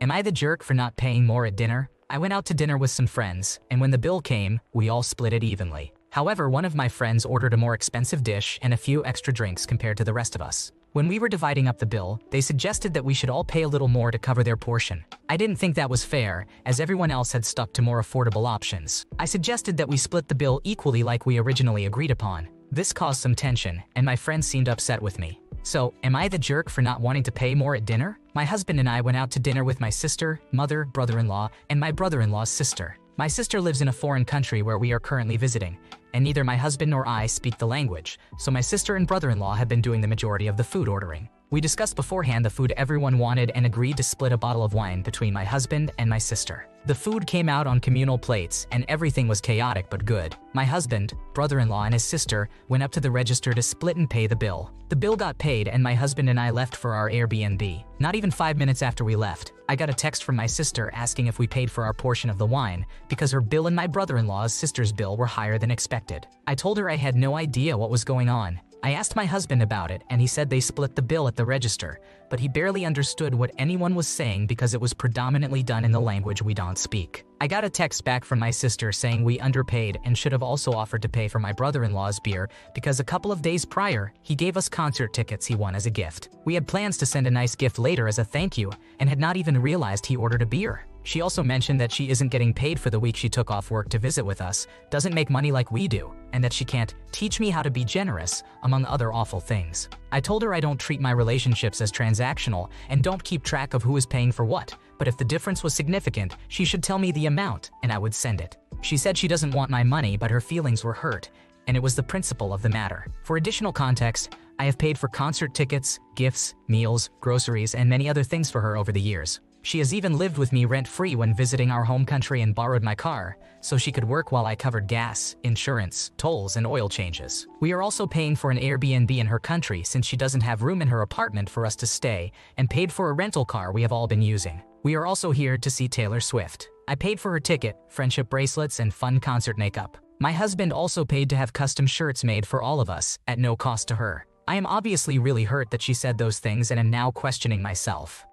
Am I the jerk for not paying more at dinner? I went out to dinner with some friends, and when the bill came, we all split it evenly. However, one of my friends ordered a more expensive dish and a few extra drinks compared to the rest of us. When we were dividing up the bill, they suggested that we should all pay a little more to cover their portion. I didn't think that was fair, as everyone else had stuck to more affordable options. I suggested that we split the bill equally like we originally agreed upon. This caused some tension, and my friends seemed upset with me. So, am I the jerk for not wanting to pay more at dinner? My husband and I went out to dinner with my sister, mother, brother-in-law, and my brother-in-law's sister. My sister lives in a foreign country where we are currently visiting, and neither my husband nor I speak the language, so my sister and brother-in-law have been doing the majority of the food ordering. We discussed beforehand the food everyone wanted and agreed to split a bottle of wine between my husband and my sister. The food came out on communal plates and everything was chaotic but good. My husband, brother-in-law, and his sister went up to the register to split and pay the bill. The bill got paid and my husband and I left for our Airbnb. Not even 5 minutes after we left, I got a text from my sister asking if we paid for our portion of the wine because her bill and my brother-in-law's sister's bill were higher than expected. I told her I had no idea what was going on. I asked my husband about it and he said they split the bill at the register, but he barely understood what anyone was saying because it was predominantly done in the language we don't speak. I got a text back from my sister saying we underpaid and should have also offered to pay for my brother-in-law's beer because a couple of days prior, he gave us concert tickets he won as a gift. We had plans to send a nice gift later as a thank you and had not even realized he ordered a beer. She also mentioned that she isn't getting paid for the week she took off work to visit with us, doesn't make money like we do, and that she can't teach me how to be generous, among other awful things. I told her I don't treat my relationships as transactional and don't keep track of who is paying for what, but if the difference was significant, she should tell me the amount and I would send it. She said she doesn't want my money, but her feelings were hurt, and it was the principle of the matter. For additional context, I have paid for concert tickets, gifts, meals, groceries, and many other things for her over the years. She has even lived with me rent-free when visiting our home country and borrowed my car, so she could work while I covered gas, insurance, tolls, and oil changes. We are also paying for an Airbnb in her country since she doesn't have room in her apartment for us to stay, and paid for a rental car we have all been using. We are also here to see Taylor Swift. I paid for her ticket, friendship bracelets, and fun concert makeup. My husband also paid to have custom shirts made for all of us, at no cost to her. I am obviously really hurt that she said those things and am now questioning myself.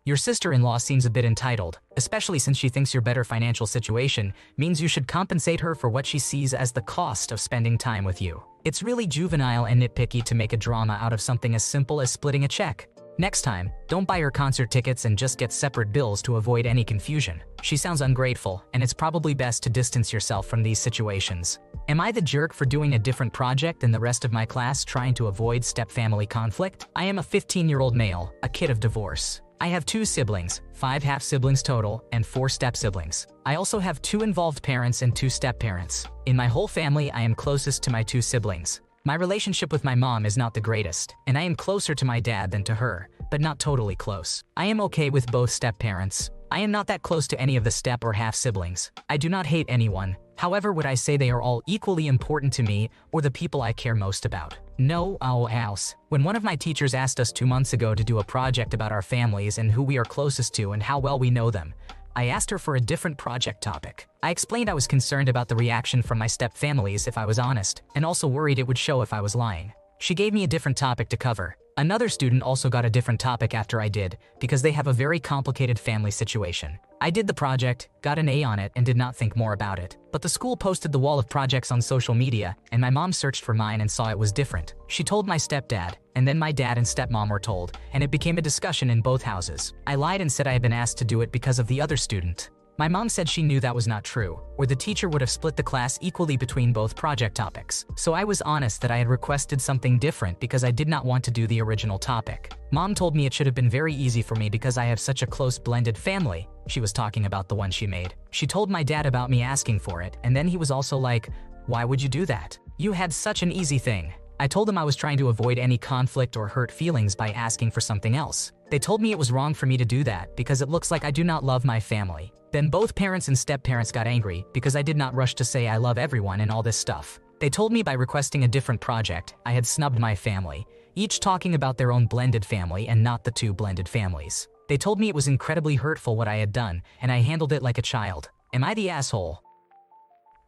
Your sister-in-law seems a bit entitled, especially since she thinks your better financial situation means you should compensate her for what she sees as the cost of spending time with you. It's really juvenile and nitpicky to make a drama out of something as simple as splitting a check. Next time, don't buy her concert tickets and just get separate bills to avoid any confusion. She sounds ungrateful, and it's probably best to distance yourself from these situations. Am I the jerk for doing a different project than the rest of my class trying to avoid step-family conflict? I am a 15-year-old male, a kid of divorce. I have 2 siblings, 5 half-siblings total, and 4 step-siblings. I also have 2 involved parents and 2 step-parents. In my whole family, I am closest to my 2 siblings. My relationship with my mom is not the greatest, and I am closer to my dad than to her, but not totally close. I am okay with both step-parents. I am not that close to any of the step or half-siblings. I do not hate anyone. However, would I say they are all equally important to me or the people I care most about? No, else. When one of my teachers asked us 2 months ago to do a project about our families and who we are closest to and how well we know them, I asked her for a different project topic. I explained I was concerned about the reaction from my step-families if I was honest, and also worried it would show if I was lying. She gave me a different topic to cover. Another student also got a different topic after I did, because they have a very complicated family situation. I did the project, got an A on it, and did not think more about it. But the school posted the wall of projects on social media, and my mom searched for mine and saw it was different. She told my stepdad, and then my dad and stepmom were told, and it became a discussion in both houses. I lied and said I had been asked to do it because of the other student. My mom said she knew that was not true, or the teacher would have split the class equally between both project topics. So I was honest that I had requested something different because I did not want to do the original topic. Mom told me it should have been very easy for me because I have such a close blended family. She was talking about the one she made. She told my dad about me asking for it, and then he was also like, "Why would you do that? You had such an easy thing." I told them I was trying to avoid any conflict or hurt feelings by asking for something else. They told me it was wrong for me to do that because it looks like I do not love my family. Then both parents and step-parents got angry because I did not rush to say I love everyone and all this stuff. They told me by requesting a different project, I had snubbed my family, each talking about their own blended family and not the 2 blended families. They told me it was incredibly hurtful what I had done, and I handled it like a child. Am I the asshole?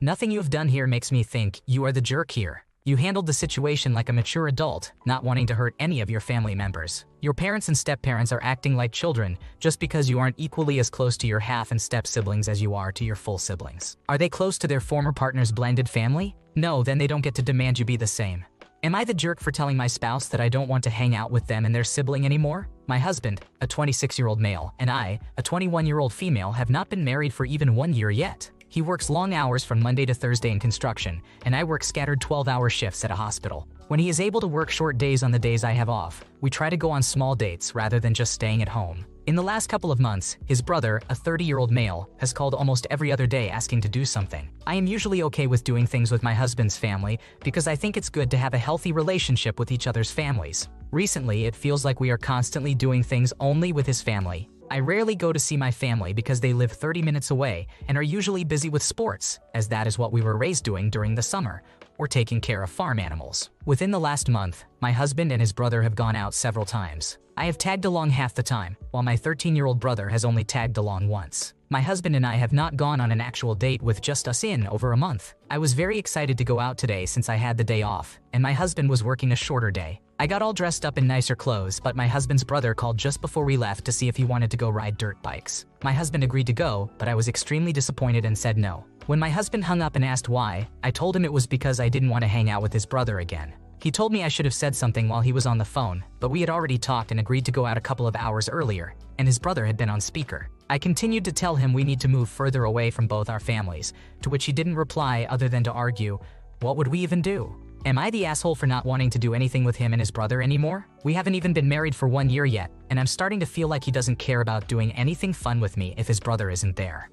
Nothing you have done here makes me think you are the jerk here. You handled the situation like a mature adult, not wanting to hurt any of your family members. Your parents and step-parents are acting like children just because you aren't equally as close to your half and step-siblings as you are to your full siblings. Are they close to their former partner's blended family? No, then they don't get to demand you be the same. Am I the jerk for telling my spouse that I don't want to hang out with them and their sibling anymore? My husband, a 26-year-old male, and I, a 21-year-old female, have not been married for even 1 year yet. He works long hours from Monday to Thursday in construction, and I work scattered 12-hour shifts at a hospital. When he is able to work short days on the days I have off, we try to go on small dates rather than just staying at home. In the last couple of months, his brother, a 30-year-old male, has called almost every other day asking to do something. I am usually okay with doing things with my husband's family because I think it's good to have a healthy relationship with each other's families. Recently, it feels like we are constantly doing things only with his family. I rarely go to see my family because they live 30 minutes away and are usually busy with sports, as that is what we were raised doing during the summer, or taking care of farm animals. Within the last month, my husband and his brother have gone out several times. I have tagged along half the time, while my 13-year-old brother has only tagged along once. My husband and I have not gone on an actual date with just us in over a month. I was very excited to go out today since I had the day off, and my husband was working a shorter day. I got all dressed up in nicer clothes, but my husband's brother called just before we left to see if he wanted to go ride dirt bikes. My husband agreed to go, but I was extremely disappointed and said no. When my husband hung up and asked why, I told him it was because I didn't want to hang out with his brother again. He told me I should have said something while he was on the phone, but we had already talked and agreed to go out a couple of hours earlier, and his brother had been on speaker. I continued to tell him we need to move further away from both our families, to which he didn't reply other than to argue, what would we even do? Am I the asshole for not wanting to do anything with him and his brother anymore? We haven't even been married for 1 year yet, and I'm starting to feel like he doesn't care about doing anything fun with me if his brother isn't there.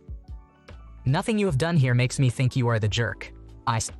Nothing you have done here makes me think you are the jerk.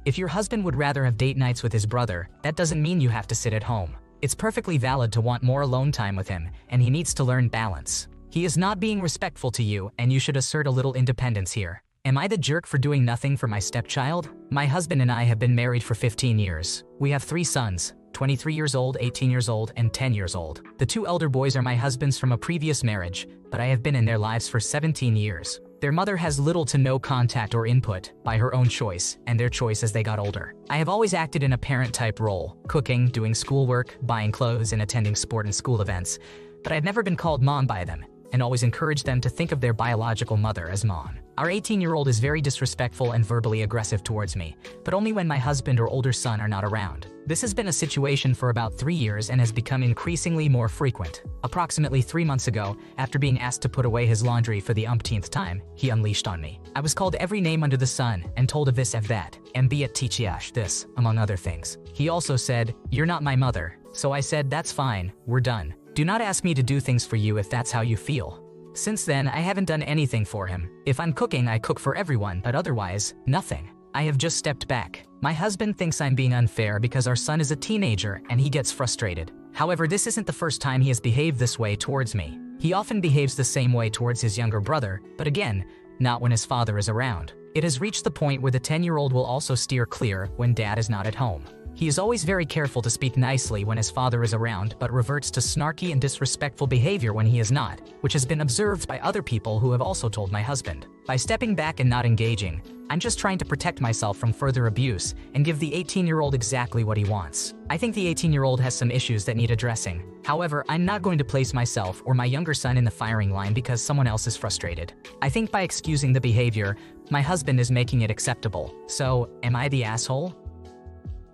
If your husband would rather have date nights with his brother, that doesn't mean you have to sit at home. It's perfectly valid to want more alone time with him, and he needs to learn balance. He is not being respectful to you, and you should assert a little independence here. Am I the jerk for doing nothing for my stepchild? My husband and I have been married for 15 years. We have 3 sons, 23 years old, 18 years old, and 10 years old. The 2 elder boys are my husband's from a previous marriage, but I have been in their lives for 17 years. Their mother has little to no contact or input, by her own choice, and their choice as they got older. I have always acted in a parent-type role, cooking, doing schoolwork, buying clothes, and attending sport and school events, but I've never been called mom by them, and always encouraged them to think of their biological mother as mom. Our 18-year-old is very disrespectful and verbally aggressive towards me, but only when my husband or older son are not around. This has been a situation for about 3 years and has become increasingly more frequent. Approximately 3 months ago, after being asked to put away his laundry for the umpteenth time, he unleashed on me. I was called every name under the sun and told of this of that, and be it teachiash this, among other things. He also said, "You're not my mother." So I said, "That's fine, we're done. Do not ask me to do things for you if that's how you feel." Since then, I haven't done anything for him. If I'm cooking, I cook for everyone, but otherwise, nothing. I have just stepped back. My husband thinks I'm being unfair because our son is a teenager and he gets frustrated. However, this isn't the first time he has behaved this way towards me. He often behaves the same way towards his younger brother, but again, not when his father is around. It has reached the point where the 10-year-old will also steer clear when dad is not at home. He is always very careful to speak nicely when his father is around, but reverts to snarky and disrespectful behavior when he is not, which has been observed by other people who have also told my husband. By stepping back and not engaging, I'm just trying to protect myself from further abuse and give the 18-year-old exactly what he wants. I think the 18-year-old has some issues that need addressing. However, I'm not going to place myself or my younger son in the firing line because someone else is frustrated. I think by excusing the behavior, my husband is making it acceptable. So, am I the asshole?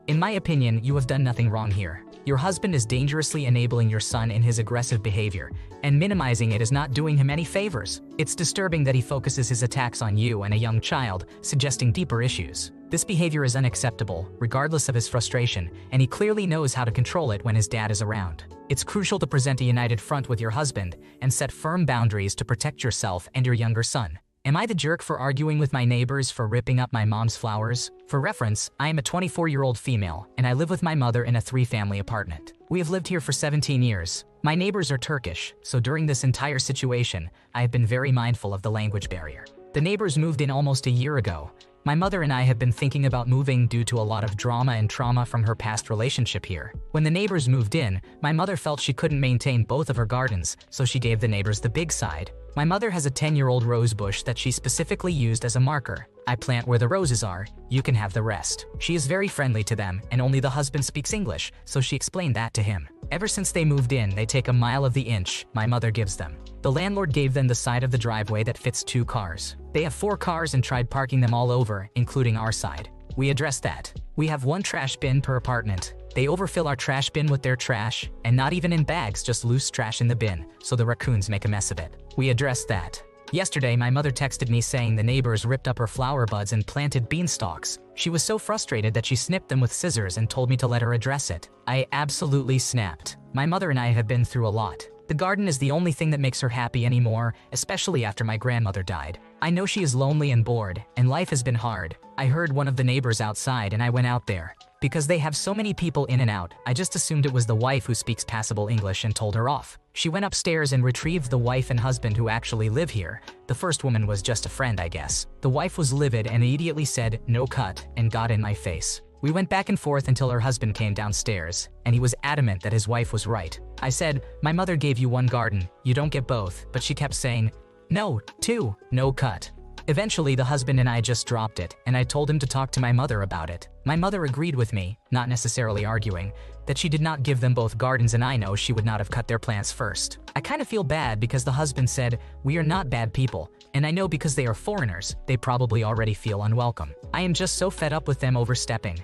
In my opinion, you have done nothing wrong here. Your husband is dangerously enabling your son in his aggressive behavior, and minimizing it is not doing him any favors. It's disturbing that he focuses his attacks on you and a young child, suggesting deeper issues. This behavior is unacceptable, regardless of his frustration, and he clearly knows how to control it when his dad is around. It's crucial to present a united front with your husband and set firm boundaries to protect yourself and your younger son. Am I the jerk for arguing with my neighbors for ripping up my mom's flowers? For reference, I am a 24-year-old female, and I live with my mother in a 3-family apartment. We have lived here for 17 years. My neighbors are Turkish, so during this entire situation, I have been very mindful of the language barrier. The neighbors moved in almost a year ago, My mother and I have been thinking about moving due to a lot of drama and trauma from her past relationship here. When the neighbors moved in, my mother felt she couldn't maintain both of her gardens, so she gave the neighbors the big side. My mother has a 10-year-old rose bush that she specifically used as a marker. I plant where the roses are, you can have the rest. She is very friendly to them, and only the husband speaks English, so she explained that to him. Ever since they moved in, they take a mile of the inch my mother gives them. The landlord gave them the side of the driveway that fits 2 cars. They have 4 cars and tried parking them all over, including our side. We addressed that. We have 1 trash bin per apartment. They overfill our trash bin with their trash, and not even in bags, just loose trash in the bin, so the raccoons make a mess of it. We addressed that. Yesterday, my mother texted me saying the neighbors ripped up her flower buds and planted beanstalks. She was so frustrated that she snipped them with scissors and told me to let her address it. I absolutely snapped. My mother and I have been through a lot. The garden is the only thing that makes her happy anymore, especially after my grandmother died. I know she is lonely and bored, and life has been hard. I heard one of the neighbors outside and I went out there. Because they have so many people in and out, I just assumed it was the wife who speaks passable English and told her off. She went upstairs and retrieved the wife and husband who actually live here. The first woman was just a friend, I guess. The wife was livid and immediately said, "No cut," and got in my face. We went back and forth until her husband came downstairs, and he was adamant that his wife was right. I said, "My mother gave you 1 garden, you don't get both," but she kept saying, "No, 2, no cut." Eventually, the husband and I just dropped it, and I told him to talk to my mother about it. My mother agreed with me, not necessarily arguing, that she did not give them both gardens, and I know she would not have cut their plants first. I kind of feel bad because the husband said, "We are not bad people," and I know because they are foreigners, they probably already feel unwelcome. I am just so fed up with them overstepping.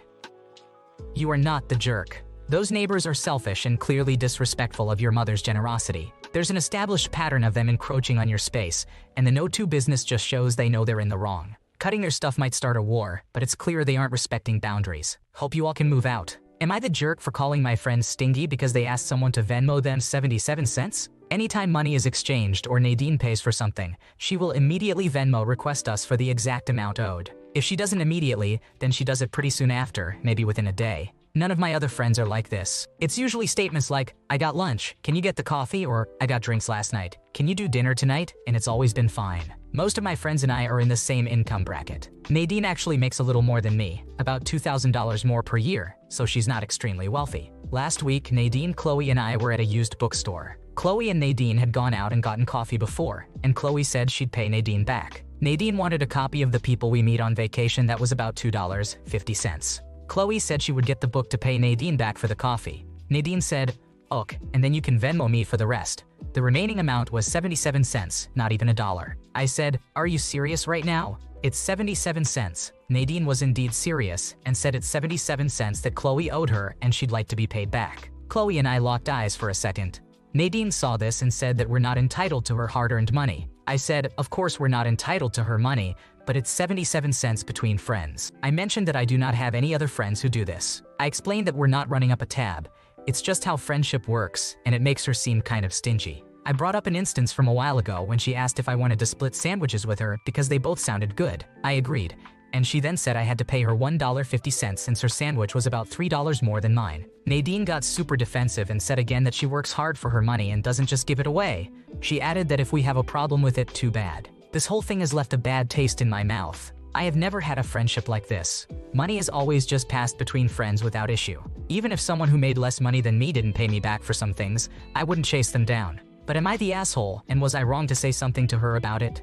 You are not the jerk. Those neighbors are selfish and clearly disrespectful of your mother's generosity. There's an established pattern of them encroaching on your space, and the no-to business just shows they know they're in the wrong. Cutting their stuff might start a war, but it's clear they aren't respecting boundaries. Hope you all can move out. Am I the jerk for calling my friends Stingy because they asked someone to Venmo them 77 cents? Anytime money is exchanged or Nadine pays for something, she will immediately Venmo request us for the exact amount owed. If she doesn't immediately, then she does it pretty soon after, maybe within a day. None of my other friends are like this. It's usually statements like, "I got lunch, can you get the coffee?" or "I got drinks last night, can you do dinner tonight?" And it's always been fine. Most of my friends and I are in the same income bracket. Nadine actually makes a little more than me, about $2,000 more per year, so she's not extremely wealthy. Last week, Nadine, Chloe, and I were at a used bookstore. Chloe and Nadine had gone out and gotten coffee before, and Chloe said she'd pay Nadine back. Nadine wanted a copy of The People We Meet on Vacation that was about $2.50. Chloe said she would get the book to pay Nadine back for the coffee. Nadine said, "Ok, and then you can Venmo me for the rest." The remaining amount was 77 cents, not even $1. I said, "Are you serious right now? It's 77 cents. Nadine was indeed serious and said it's 77 cents that Chloe owed her and she'd like to be paid back. Chloe and I locked eyes for a second. Nadine saw this and said that we're not entitled to her hard-earned money. I said, "Of course we're not entitled to her money, but it's 77 cents between friends." I mentioned that I do not have any other friends who do this. I explained that we're not running up a tab. It's just how friendship works, and it makes her seem kind of stingy. I brought up an instance from a while ago when she asked if I wanted to split sandwiches with her because they both sounded good. I agreed, and she then said I had to pay her $1.50 since her sandwich was about $3 more than mine. Nadine got super defensive and said again that she works hard for her money and doesn't just give it away. She added that if we have a problem with it, too bad. This whole thing has left a bad taste in my mouth. I have never had a friendship like this. Money is always just passed between friends without issue. Even if someone who made less money than me didn't pay me back for some things, I wouldn't chase them down. But am I the asshole, and was I wrong to say something to her about it?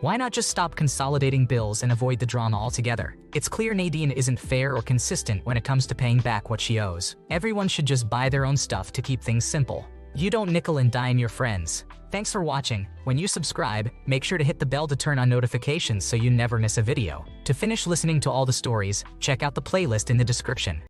Why not just stop consolidating bills and avoid the drama altogether? It's clear Nadine isn't fair or consistent when it comes to paying back what she owes. Everyone should just buy their own stuff to keep things simple. You don't nickel and dime your friends. Thanks for watching. When you subscribe, make sure to hit the bell to turn on notifications so you never miss a video. To finish listening to all the stories, check out the playlist in the description.